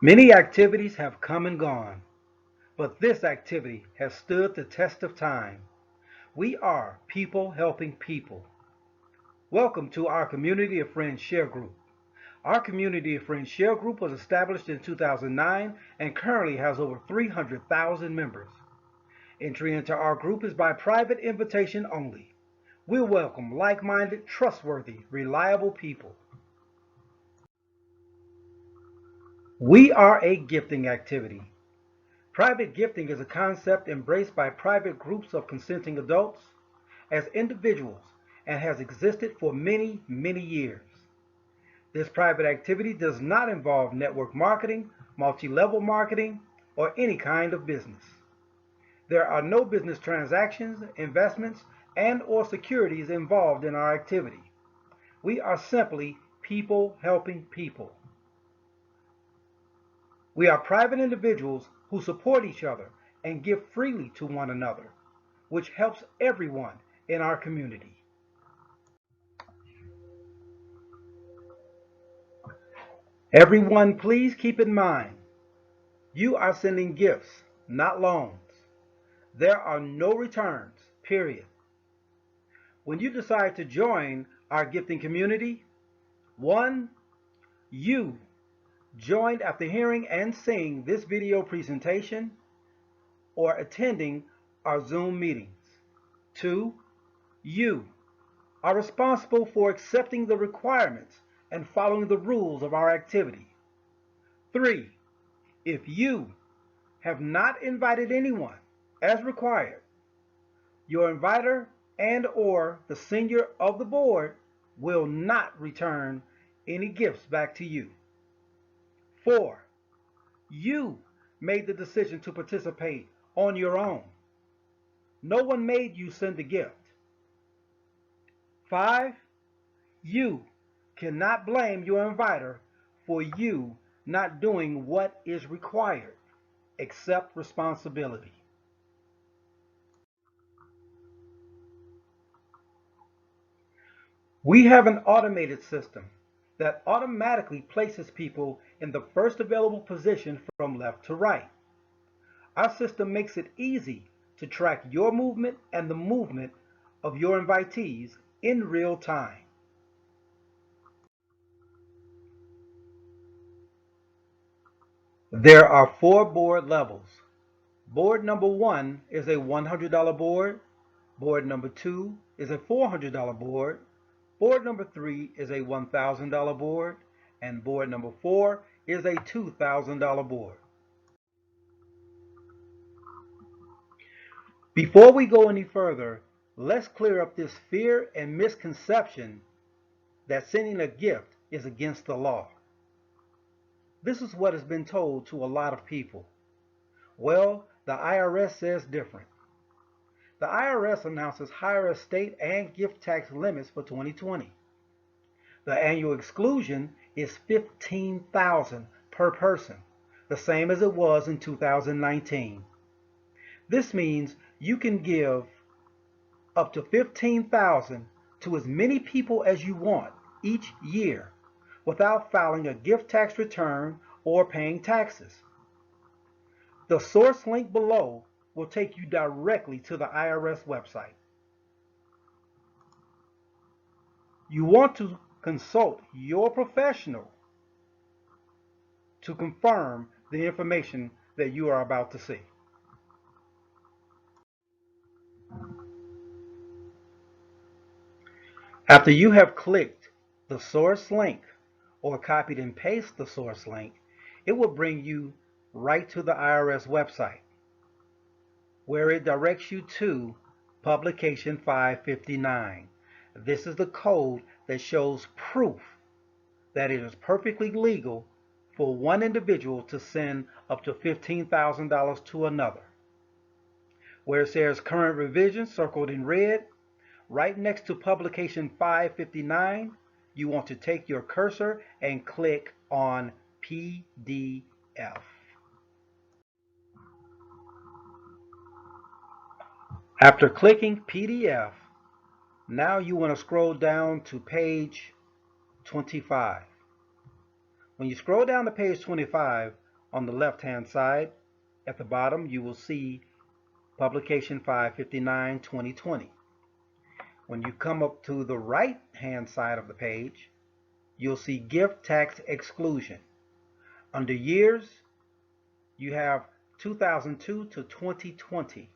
Many activities have come and gone, but this activity has stood the test of time. We are people helping people. Welcome to our Community of Friends Share Group. Our Community of Friends Share Group was established in 2009 and currently has over 300,000 members. Entry into our group is by private invitation only. We welcome like-minded, trustworthy, reliable people. We are a gifting activity. Private gifting is a concept embraced by private groups of consenting adults as individuals and has existed for many, many years. This private activity does not involve network marketing, multi-level marketing, or any kind of business. There are no business transactions, investments, and/or securities involved in our activity. We are simply people helping people. We are private individuals who support each other and give freely to one another, which helps everyone in our community. Everyone, please keep in mind, you are sending gifts, not loans. There are no returns, period. When you decide to join our gifting community, one, you joined after hearing and seeing this video presentation or attending our Zoom meetings. Two, you are responsible for accepting the requirements and following the rules of our activity. Three, if you have not invited anyone as required, your inviter and/or the senior of the board will not return any gifts back to you. Four, you made the decision to participate on your own. No one made you send a gift. Five, you cannot blame your inviter for you not doing what is required. Accept responsibility. We have an automated system that automatically places people in the first available position from left to right. Our system makes it easy to track your movement and the movement of your invitees in real time. There are 4 board levels. Board number 1 is a $100 board. Board number 2 is a $400 board. Board number 3 is a $1,000 board. And board number 4 is a $2,000 board. Before we go any further, let's clear up this fear and misconception that sending a gift is against the law. This is what has been told to a lot of people. Well, the IRS says different. The IRS announces higher estate and gift tax limits for 2020. The annual exclusion is $15,000 per person, the same as it was in 2019. This means you can give up to $15,000 to as many people as you want each year without filing a gift tax return or paying taxes. The source link below will take you directly to the IRS website. You want to consult your professional to confirm the information that you are about to see. After you have clicked the source link or copied and pasted the source link, it will bring you right to the IRS website, where it directs you to Publication 559. This is the code that shows proof that it is perfectly legal for one individual to send up to $15,000 to another. Where it says current revision circled in red, right next to Publication 559, you want to take your cursor and click on PDF. After clicking PDF, now you want to scroll down to page 25. When you scroll down to page 25, On the left-hand side, at the bottom, you will see Publication 559, 2020. When you come up to the right-hand side of the page, you'll see Gift Tax Exclusion. Under years, you have 2002 to 2020.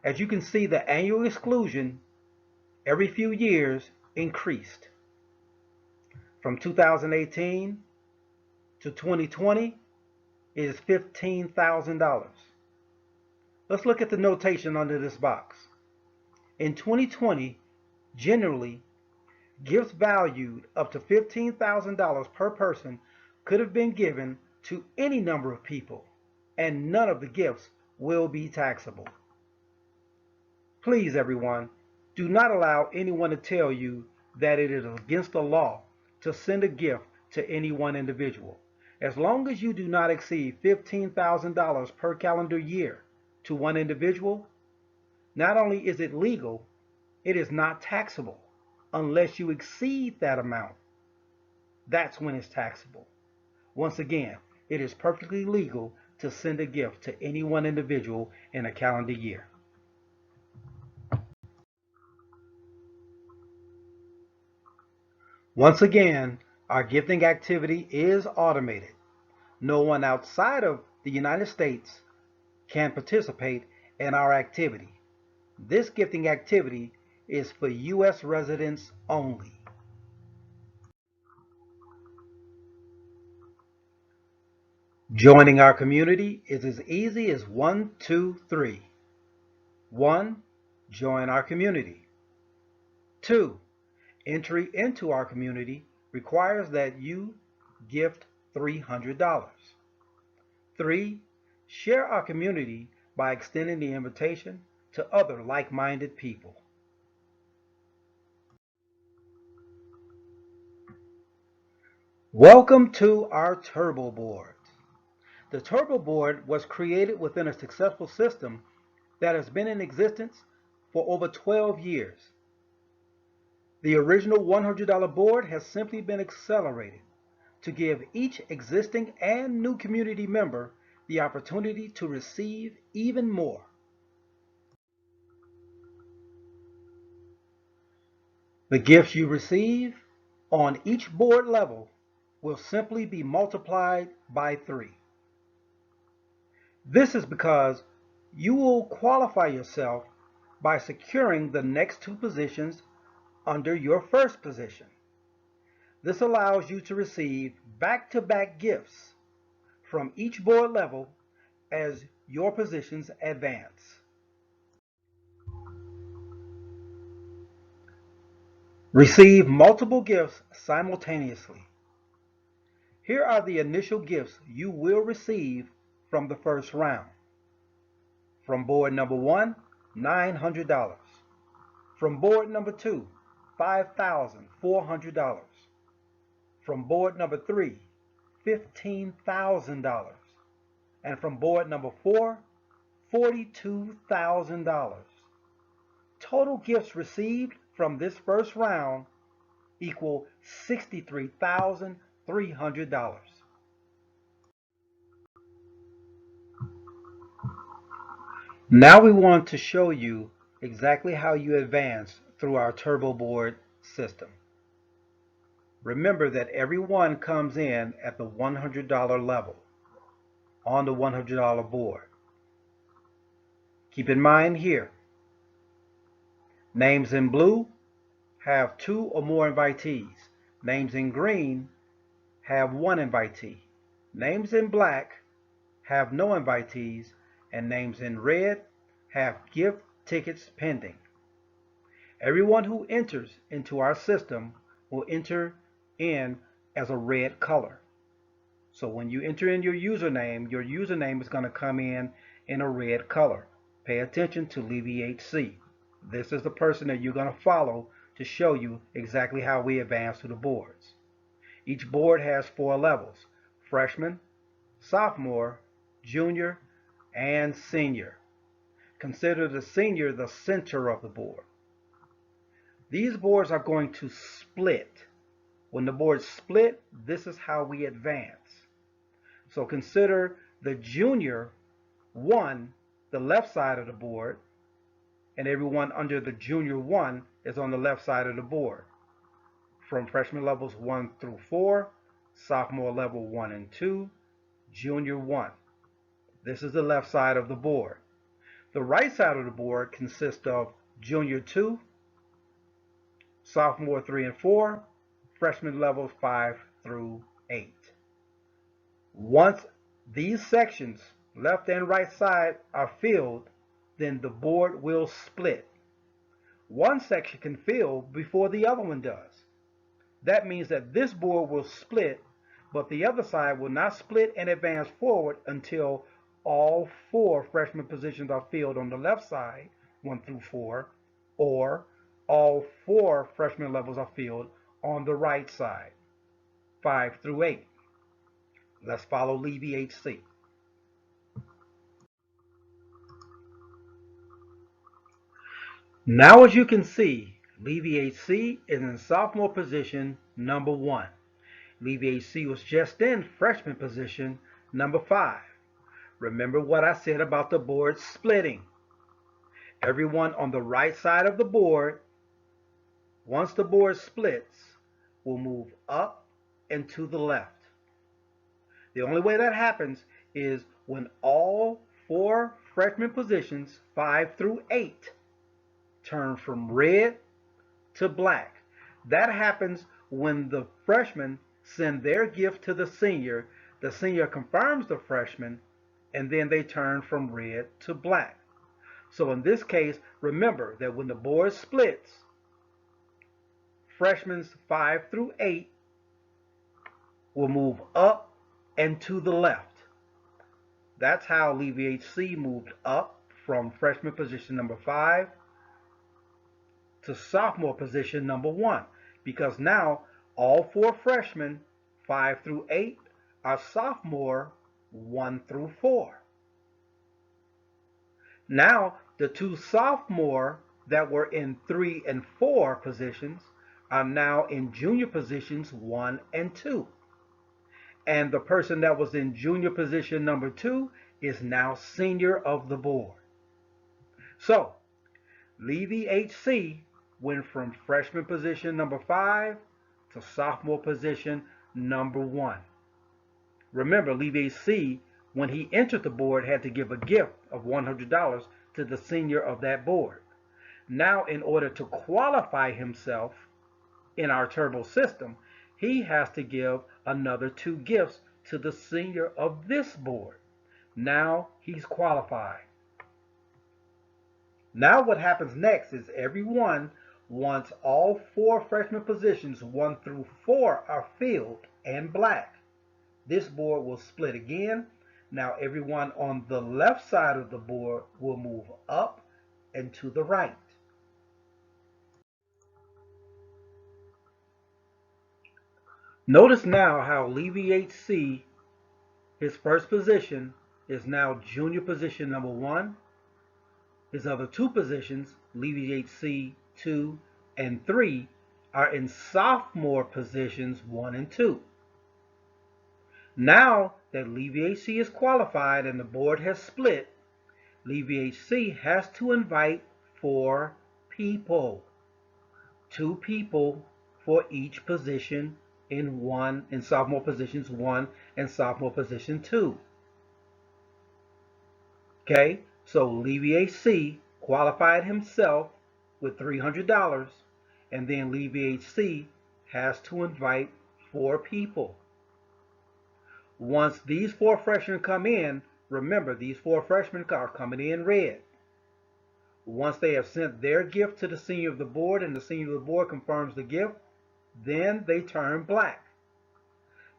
As you can see, the annual exclusion every few years increased. From 2018 to 2020 is $15,000. Let's look at the notation under this box. In 2020, generally, gifts valued up to $15,000 per person could have been given to any number of people, and none of the gifts will be taxable. Please, everyone, do not allow anyone to tell you that it is against the law to send a gift to any one individual. As long as you do not exceed $15,000 per calendar year to one individual, not only is it legal, it is not taxable unless you exceed that amount. That's when it's taxable. Once again, it is perfectly legal to send a gift to any one individual in a calendar year. Once again, our gifting activity is automated. No one outside of the United States can participate in our activity. This gifting activity is for U.S. residents only. Joining our community is as easy as 1, 2, 3. 1. Join our community. 2. Entry into our community requires that you gift $300. 3. Share our community by extending the invitation to other like-minded people. Welcome to our Turbo Board. The Turbo Board was created within a successful system that has been in existence for over 12 years. The original $100 board has simply been accelerated to give each existing and new community member the opportunity to receive even more. The gifts you receive on each board level will simply be multiplied by 3. This is because you will qualify yourself by securing the next 2 positions under your first position. This allows you to receive back-to-back gifts from each board level as your positions advance. Receive multiple gifts simultaneously. Here are the initial gifts you will receive from the first round. From board number 1, $900. From board number 2, $5,400. From board number 3, $15,000. And from board number 4, $42,000. Total gifts received from this first round equal $63,300. Now we want to show you exactly how you advance through our Turbo Board system. Remember that everyone comes in at the $100 level on the $100 board. Keep in mind here, names in blue have 2 or more invitees. Names in green have 1 invitee. Names in black have no invitees, and names in red have gift tickets pending. Everyone who enters into our system will enter in as a red color. So when you enter in your username is going to come in a red color. Pay attention to LevyHC. This is the person that you're going to follow to show you exactly how we advance through the boards. Each board has 4 levels: freshman, sophomore, junior, and senior. Consider the senior the center of the board. These boards are going to split. When the boards split, this is how we advance. So consider the junior 1, the left side of the board, and everyone under the junior 1 is on the left side of the board. From freshman levels 1 through 4, sophomore level 1 and 2, junior 1. This is the left side of the board. The right side of the board consists of junior 2, sophomore 3 and 4, freshman levels 5 through 8. Once these sections, left and right side, are filled, then the board will split. One section can fill before the other one does. That means that this board will split, but the other side will not split and advance forward until all 4 freshman positions are filled on the left side, 1 through 4, or all 4 freshman levels are filled on the right side, 5 through 8. Let's follow Levy HC. Now, as you can see, Levy HC is in sophomore position number 1. Levy HC was just in freshman position number 5. Remember what I said about the board splitting. Everyone on the right side of the board, once the board splits, will move up and to the left. The only way that happens is when all 4 freshman positions, 5 through 8, turn from red to black. That happens when the freshmen send their gift to the senior confirms the freshman, and then they turn from red to black. So in this case, remember that when the board splits, freshmen 5 through 8 will move up and to the left. That's how Levy HC moved up from freshman position number 5 to sophomore position number 1, because now all 4 freshmen 5 through 8 are sophomore 1 through 4. Now the 2 sophomore that were in 3 and 4 positions are now in junior positions 1 and 2. And the person that was in junior position number 2 is now senior of the board. So Levy HC went from freshman position number 5 to sophomore position number 1. Remember, Levy HC, when he entered the board, had to give a gift of $100 to the senior of that board. Now, in order to qualify himself in our turbo system, he has to give another 2 gifts to the senior of this board. Now he's qualified. Now what happens next is everyone, once all 4 freshman positions 1 through 4 are filled and black, this board will split again. Now everyone on the left side of the board will move up and to the right. Notice now how Levy HC, his first position, is now junior position number 1. His other 2 positions, Levy HC 2 and 3, are in sophomore positions 1 and 2. Now that Levy HC is qualified and the board has split, Levy HC has to invite 4 people. 2 people for each position in sophomore positions 1 and sophomore position 2. Okay, so Levy HC qualified himself with $300, and then Levy HC has to invite 4 people. Once these 4 freshmen come in, remember these 4 freshmen are coming in red. Once they have sent their gift to the senior of the board and the senior of the board confirms the gift, then they turn black.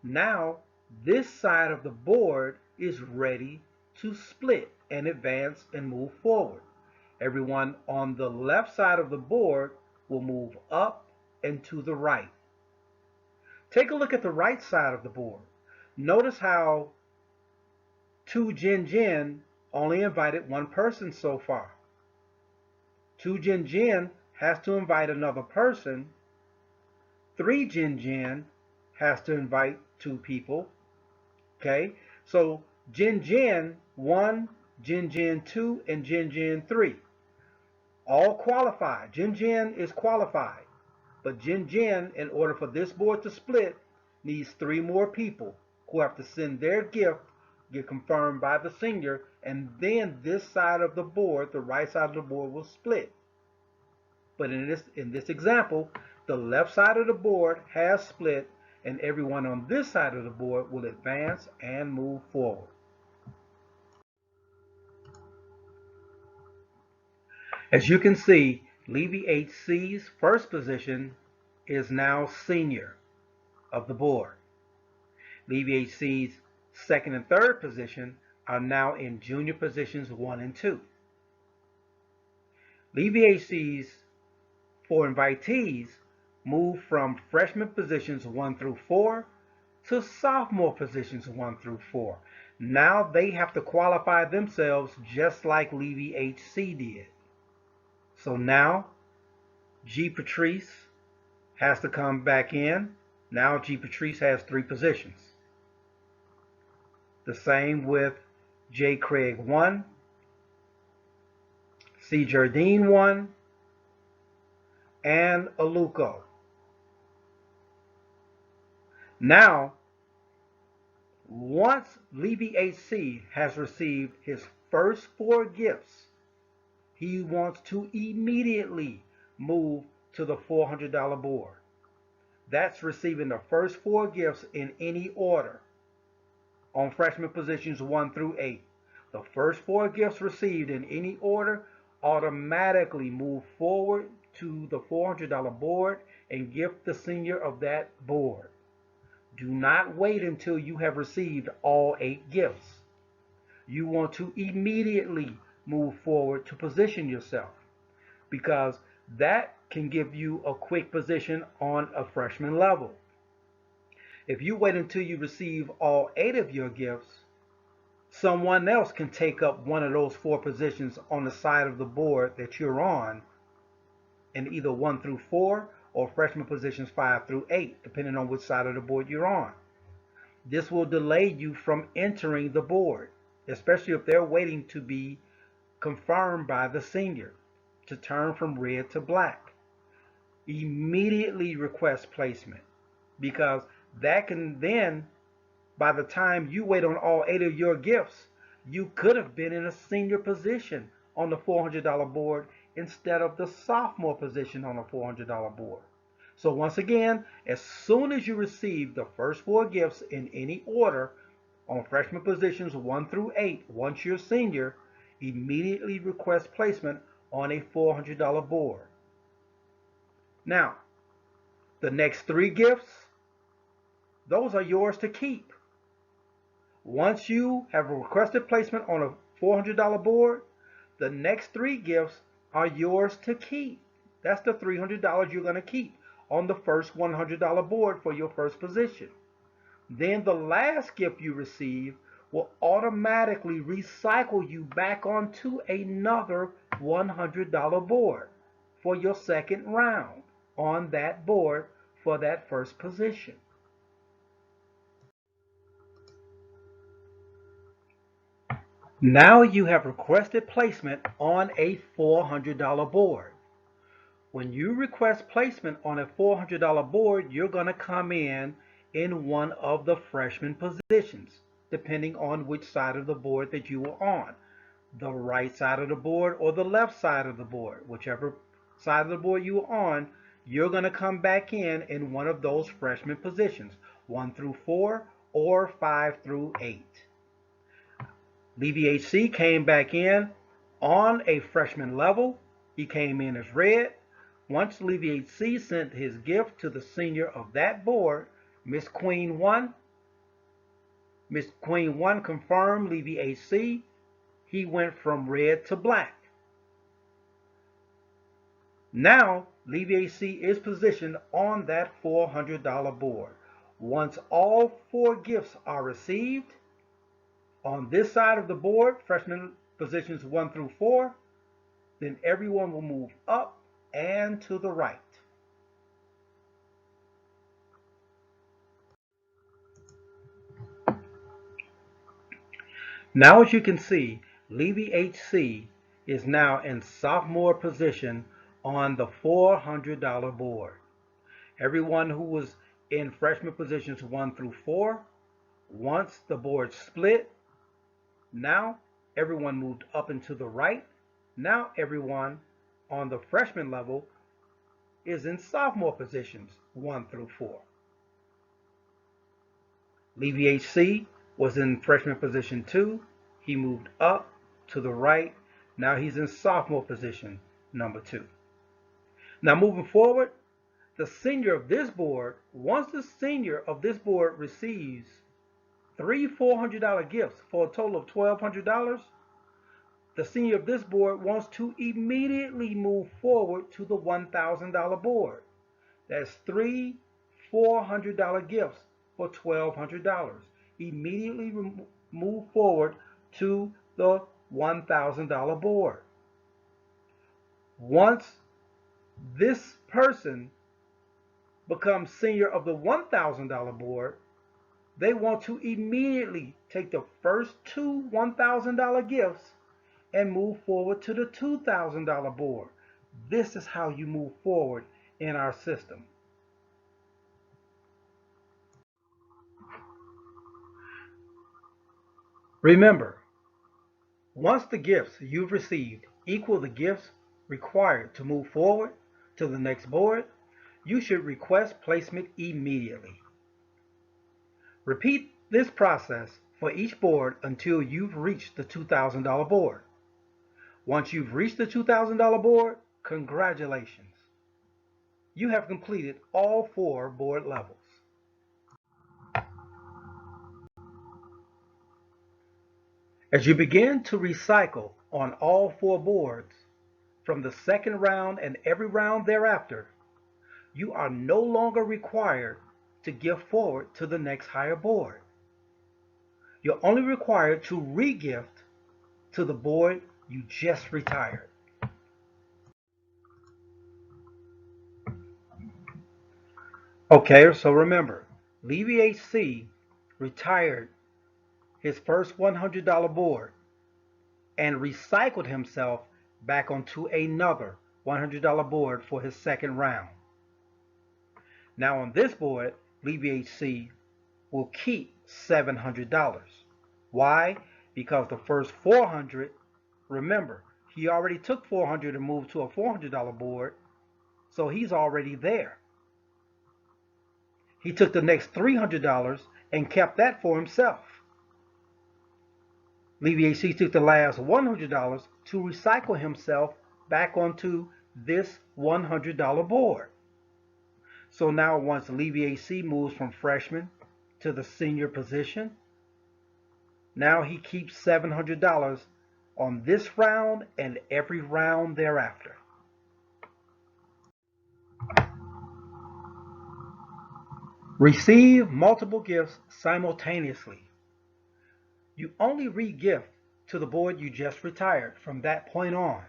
Now this side of the board is ready to split and advance and move forward. Everyone on the left side of the board will move up and to the right. Take a look at the right side of the board. Notice how 2 Gen Gen only invited 1 person so far. 2 Gen Gen has to invite another person. 3 Gen Gen has to invite 2 people. Okay, So Gen Gen 1, Gen Gen 2, and Gen Gen 3 all qualify. Gen Gen is qualified. But Gen Gen, in order for this board to split, needs 3 more people who have to send their gift, get confirmed by the senior, and then this side of the board, the right side of the board, will split. But in this example, the left side of the board has split, and everyone on this side of the board will advance and move forward. As you can see, Levy HC's first position is now senior of the board. Levy HC's second and third position are now in junior positions 1 and 2. Levy HC's 4 invitees move from freshman positions 1 through 4 to sophomore positions 1 through 4. Now they have to qualify themselves just like Levy HC did. So now G. Patrice has to come back in. Now G. Patrice has 3 positions. The same with J. Craig 1, C. Jardine 1, and Aluko. Now, once Levy HC has received his first 4 gifts, he wants to immediately move to the $400 board. That's receiving the first 4 gifts in any order on freshman positions 1 through 8. The first 4 gifts received in any order automatically move forward to the $400 board and gift the senior of that board. Do not wait until you have received all 8 gifts. You want to immediately move forward to position yourself, because that can give you a quick position on a freshman level. If you wait until you receive all 8 of your gifts, someone else can take up one of those 4 positions on the side of the board that you're on in either 1 through 4 or freshman positions 5 through 8, depending on which side of the board you're on. This will delay you from entering the board, especially if they're waiting to be confirmed by the senior to turn from red to black. Immediately request placement, because that can then, by the time you wait on all 8 of your gifts, you could have been in a senior position on the $400 board instead of the sophomore position on the $400 board. So once again, as soon as you receive the first 4 gifts in any order on freshman positions 1 through 8, once you're senior, immediately request placement on a $400 board. Now, the next 3 gifts, those are yours to keep. Once you have requested placement on a $400 board, the next 3 gifts are yours to keep. That's the $300 you're going to keep on the first $100 board for your first position. Then the last gift you receive will automatically recycle you back onto another $100 board for your second round on that board for that first position. Now you have requested placement on a $400 board. When you request placement on a $400 board, you're going to come in one of the freshman positions, depending on which side of the board that you are on. The right side of the board or the left side of the board, whichever side of the board you are on, you're going to come back in one of those freshman positions, 1 through 4 or 5 through 8. Levy HC came back in on a freshman level. He came in as red. Once Levy HC sent his gift to the senior of that board, Miss Queen 1 confirmed Levy HC. He went from red to black. Now, Levy HC is positioned on that $400 board. Once all 4 gifts are received, on this side of the board, freshman positions 1 through 4, then everyone will move up and to the right. Now, as you can see, Levy HC is now in sophomore position on the $400 board. Everyone who was in freshman positions 1 through 4, once the board split, now everyone moved up and to the right. Now everyone on the freshman level is in sophomore positions 1 through 4. Levy HC was in freshman position 2. He moved up to the right. Now he's in sophomore position number 2. Now moving forward, the senior of this board, once the senior of this board receives 3 $400 gifts for a total of $1,200, the senior of this board wants to immediately move forward to the $1,000 board. That's 3 $400 gifts for $1,200. Immediately move forward to the $1,000 board. Once this person becomes senior of the $1,000 board, they want to immediately take the first 2 $1,000 gifts and move forward to the $2,000 board. This is how you move forward in our system. Remember, once the gifts you've received equal the gifts required to move forward to the next board, you should request placement immediately. Repeat this process for each board until you've reached the $2,000 board. Once you've reached the $2,000 board, congratulations. You have completed all 4 board levels. As you begin to recycle on all 4 boards, from the second round and every round thereafter, you are no longer required to gift forward to the next higher board. You're only required to re-gift to the board you just retired. Okay, so remember, Levy HC retired his first $100 board and recycled himself back onto another $100 board for his second round. Now on this board, Levy HC will keep $700. Why? Because the first 400, remember, he already took 400 and moved to a $400 board, so he's already there. He took the next $300 and kept that for himself. Levy HC took the last $100 to recycle himself back onto this $100 board. So now once Levy HC moves from freshman to the senior position, now he keeps $700 on this round and every round thereafter. Receive multiple gifts simultaneously. You only re-gift to the board you just retired from that point on.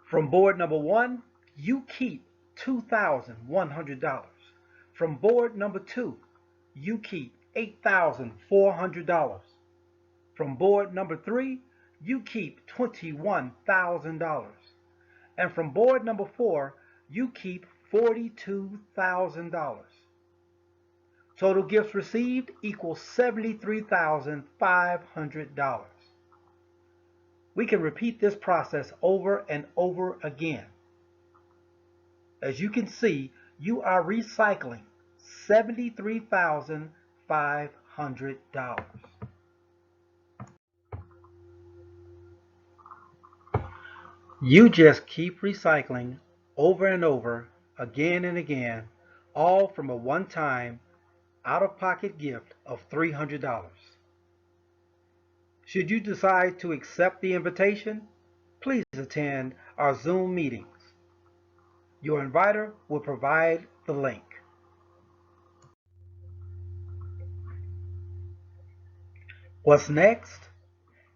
From board number 1, you keep $2,100. From board number 2, you keep $8,400. From board number 3, you keep $21,000. And from board number 4, you keep $42,000. Total gifts received equals $73,500. We can repeat this process over and over again. As you can see, you are recycling $73,500. You just keep recycling over and over, again and again, all from a one-time out-of-pocket gift of $300. Should you decide to accept the invitation, please attend our Zoom meetings. Your inviter will provide the link. What's next?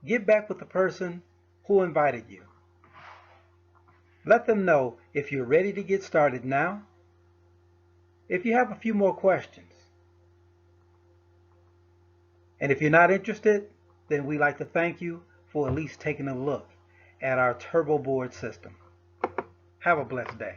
Get back with the person who invited you. Let them know if you're ready to get started now. If you have a few more questions, And if you're not interested, then we'd like to thank you for at least taking a look at our turbo board system. Have a blessed day.